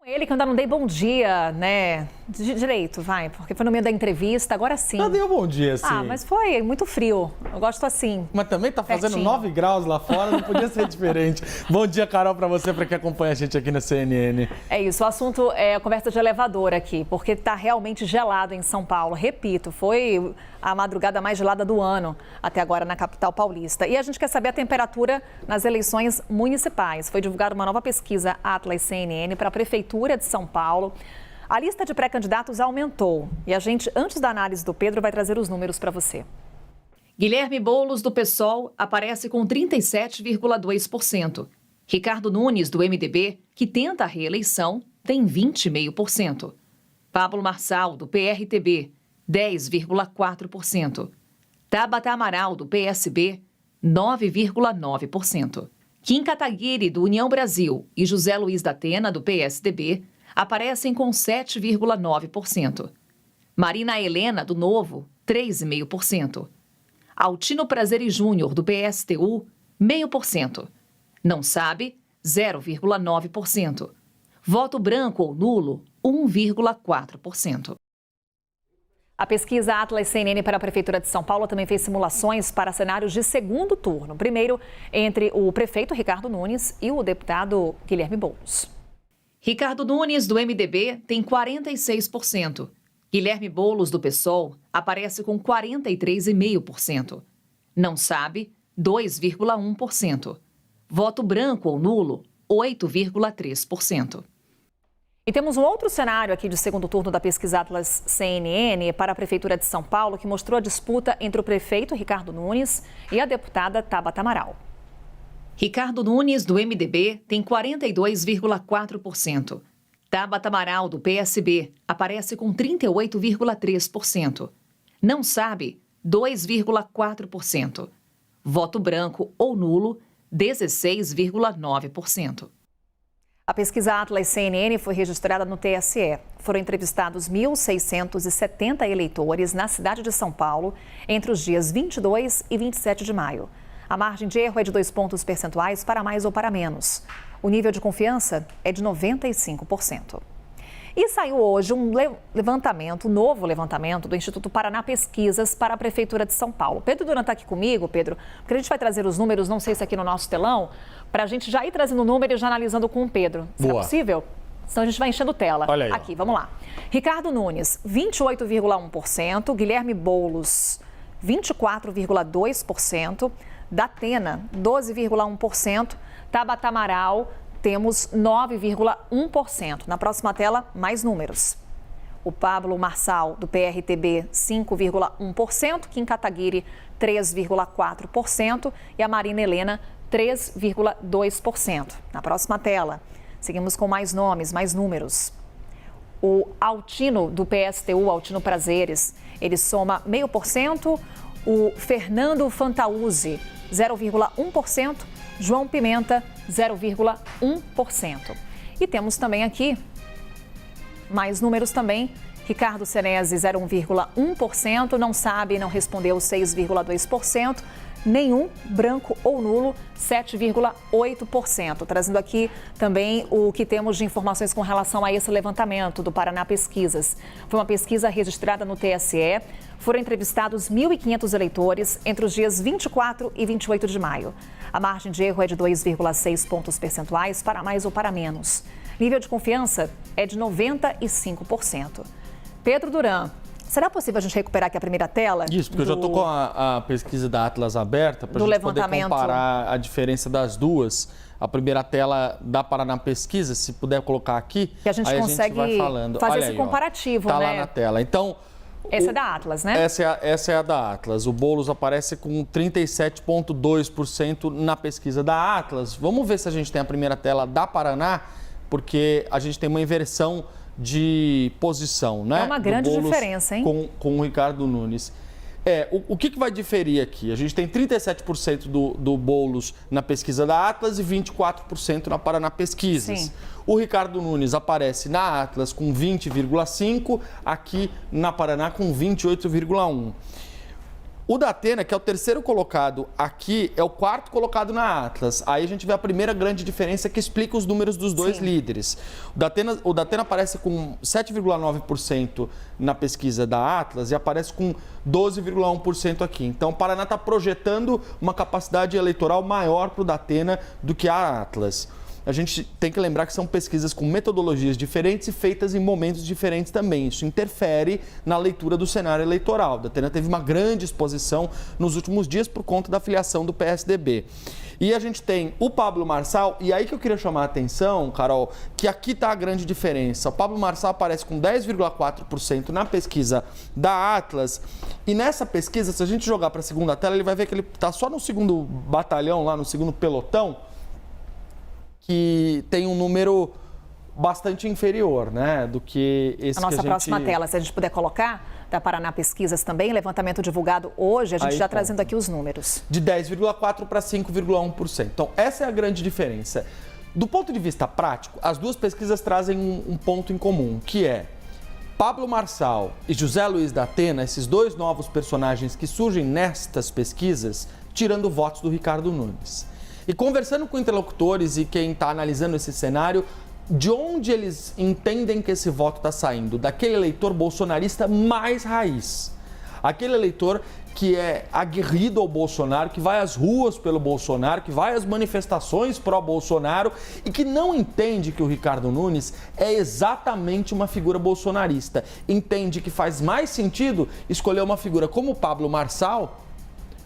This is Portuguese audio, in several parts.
Ele que eu ainda não dei bom dia, né? Direito, vai, porque foi no meio da entrevista, agora sim. Já deu bom dia, sim. Ah, mas foi muito frio. Eu gosto assim. Mas também tá fazendo pertinho. 9 graus lá fora, não podia ser diferente. Bom dia, Carol, para você, para quem acompanha a gente aqui na CNN. É isso, o assunto é a conversa de elevador aqui, porque está realmente gelado em São Paulo. Repito, foi a madrugada mais gelada do ano até agora na capital paulista. E a gente quer saber a temperatura nas eleições municipais. Foi divulgada uma nova pesquisa Atlas CNN para a Prefeitura de São Paulo. A lista de pré-candidatos aumentou e a gente, antes da análise do Pedro, vai trazer os números para você. Guilherme Boulos, do PSOL, aparece com 37,2%. Ricardo Nunes, do MDB, que tenta a reeleição, tem 20,5%. Pablo Marçal, do PRTB, 10,4%. Tabata Amaral, do PSB, 9,9%. Kim Kataguiri, do União Brasil, e José Luiz da Atena, do PSDB, aparecem com 7,9%. Marina Helena, do Novo, 3,5%. Altino Prazeres Júnior, do PSTU, 0,5%. Não sabe, 0,9%. Voto branco ou nulo, 1,4%. A pesquisa Atlas CNN para a Prefeitura de São Paulo também fez simulações para cenários de segundo turno. Primeiro, entre o prefeito Ricardo Nunes e o deputado Guilherme Boulos. Ricardo Nunes, do MDB, tem 46%. Guilherme Boulos, do PSOL, aparece com 43,5%. Não sabe, 2,1%. Voto branco ou nulo, 8,3%. E temos um outro cenário aqui de segundo turno da pesquisa Atlas CNN para a Prefeitura de São Paulo, que mostrou a disputa entre o prefeito Ricardo Nunes e a deputada Tabata Amaral. Ricardo Nunes, do MDB, tem 42,4%. Tabata Amaral, do PSB, aparece com 38,3%. Não sabe, 2,4%. Voto branco ou nulo, 16,9%. A pesquisa Atlas CNN foi registrada no TSE. Foram entrevistados 1.670 eleitores na cidade de São Paulo entre os dias 22 e 27 de maio. A margem de erro é de 2 pontos percentuais para mais ou para menos. O nível de confiança é de 95%. E saiu hoje um novo levantamento do Instituto Paraná Pesquisas para a Prefeitura de São Paulo. Pedro Duran está aqui comigo, Pedro, porque a gente vai trazer os números, não sei se aqui no nosso telão, para a gente já ir trazendo o número e já analisando com o Pedro. Será possível? Senão a gente vai enchendo tela. Olha aí, aqui, vamos lá. Ricardo Nunes, 28,1%. Guilherme Boulos, 24,2%. Datena, 12,1%. Tabata Amaral, temos 9,1%. Na próxima tela, mais números. O Pablo Marçal, do PRTB, 5,1%. Kim Kataguiri, 3,4%. E a Marina Helena, 3,2%. Na próxima tela, seguimos com mais nomes, mais números. O Altino, do PSTU, Altino Prazeres, ele soma 0,5%. O Fernando Fantauzzi, 0,1%. João Pimenta, 0,1%. E temos também aqui mais números também. Ricardo Senesi, 0,1%. Não sabe, não respondeu, 6,2%. Nenhum, branco ou nulo, 7,8%. Trazendo aqui também o que temos de informações com relação a esse levantamento do Paraná Pesquisas. Foi uma pesquisa registrada no TSE. Foram entrevistados 1.500 eleitores entre os dias 24 e 28 de maio. A margem de erro é de 2,6 pontos percentuais para mais ou para menos. Nível de confiança é de 95%. Pedro Duran, será possível a gente recuperar aqui a primeira tela? Isso, porque eu já estou com a pesquisa da Atlas aberta para a gente poder comparar a diferença das duas. A primeira tela da Paraná Pesquisa, se puder colocar aqui, que a gente aí consegue a gente vai falando. fazer Olha esse aí, comparativo, tá né? lá na tela. Então, essa é da Atlas, né? Essa é a da Atlas. O Boulos aparece com 37,2% na pesquisa da Atlas. Vamos ver se a gente tem a primeira tela da Paraná, porque a gente tem uma inversão de posição, né? É uma grande diferença, hein? Com o Ricardo Nunes. O que vai diferir aqui? A gente tem 37% do Boulos na pesquisa da Atlas e 24% na Paraná Pesquisas. Sim. O Ricardo Nunes aparece na Atlas com 20,5%, aqui na Paraná com 28,1%. O Datena, que é o terceiro colocado aqui, é o quarto colocado na Atlas. Aí a gente vê a primeira grande diferença que explica os números dos dois líderes. O Datena aparece com 7,9% na pesquisa da Atlas e aparece com 12,1% aqui. Então o Paraná está projetando uma capacidade eleitoral maior para o Datena do que a Atlas. A gente tem que lembrar que são pesquisas com metodologias diferentes e feitas em momentos diferentes também. Isso interfere na leitura do cenário eleitoral. A Datena teve uma grande exposição nos últimos dias por conta da filiação do PSDB. E a gente tem o Pablo Marçal, e aí que eu queria chamar a atenção, Carol, que aqui está a grande diferença. O Pablo Marçal aparece com 10,4% na pesquisa da Atlas, e nessa pesquisa, se a gente jogar para a segunda tela, ele vai ver que ele está só no segundo batalhão, lá no segundo pelotão, que tem um número bastante inferior, né, do que esse que a gente... A nossa próxima tela, se a gente puder colocar, da Paraná Pesquisas também, levantamento divulgado hoje, a gente Aí, já trazendo aqui os números. De 10,4% para 5,1%. Então, essa é a grande diferença. Do ponto de vista prático, as duas pesquisas trazem um ponto em comum, que é Pablo Marçal e José Luiz Datena, esses dois novos personagens que surgem nestas pesquisas, tirando votos do Ricardo Nunes. E conversando com interlocutores e quem está analisando esse cenário, de onde eles entendem que esse voto está saindo? Daquele eleitor bolsonarista mais raiz. Aquele eleitor que é aguerrido ao Bolsonaro, que vai às ruas pelo Bolsonaro, que vai às manifestações pró-Bolsonaro e que não entende que o Ricardo Nunes é exatamente uma figura bolsonarista. Entende que faz mais sentido escolher uma figura como o Pablo Marçal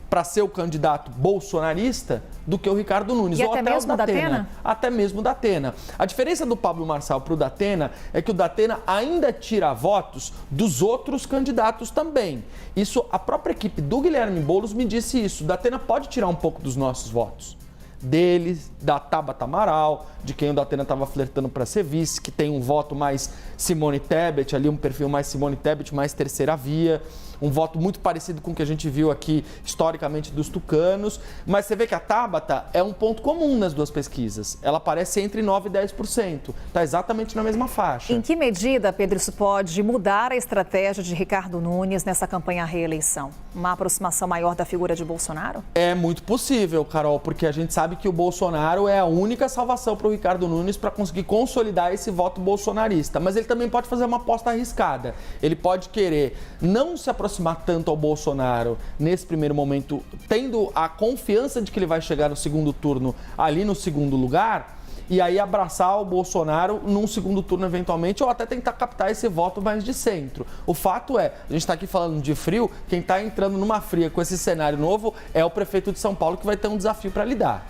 para ser o candidato bolsonarista do que o Ricardo Nunes. E ou até mesmo o Datena? Até mesmo o Datena. A diferença do Pablo Marçal para o Datena é que o Datena ainda tira votos dos outros candidatos também. Isso, a própria equipe do Guilherme Boulos me disse isso. O Datena pode tirar um pouco dos nossos votos. Dele, da Tabata Amaral, de quem o Datena estava flertando para ser vice, que tem um voto mais Simone Tebet, ali um perfil mais Simone Tebet, mais terceira via, um voto muito parecido com o que a gente viu aqui historicamente dos tucanos, mas você vê que a Tabata é um ponto comum nas duas pesquisas, ela aparece entre 9% e 10%, está exatamente na mesma faixa. Em que medida, Pedro, isso pode mudar a estratégia de Ricardo Nunes nessa campanha à reeleição? Uma aproximação maior da figura de Bolsonaro? É muito possível, Carol, porque a gente sabe que o Bolsonaro é a única salvação para o Ricardo Nunes para conseguir consolidar esse voto bolsonarista. Mas ele também pode fazer uma aposta arriscada. Ele pode querer não se aproximar tanto ao Bolsonaro nesse primeiro momento, tendo a confiança de que ele vai chegar no segundo turno ali no segundo lugar, e aí abraçar o Bolsonaro num segundo turno eventualmente, ou até tentar captar esse voto mais de centro. O fato é, a gente está aqui falando de frio, quem está entrando numa fria com esse cenário novo é o prefeito de São Paulo, que vai ter um desafio para lidar.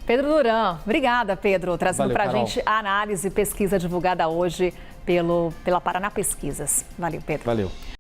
Pedro Duran, obrigada, Pedro, trazendo para a gente a análise e pesquisa divulgada hoje pela Paraná Pesquisas. Valeu, Pedro. Valeu.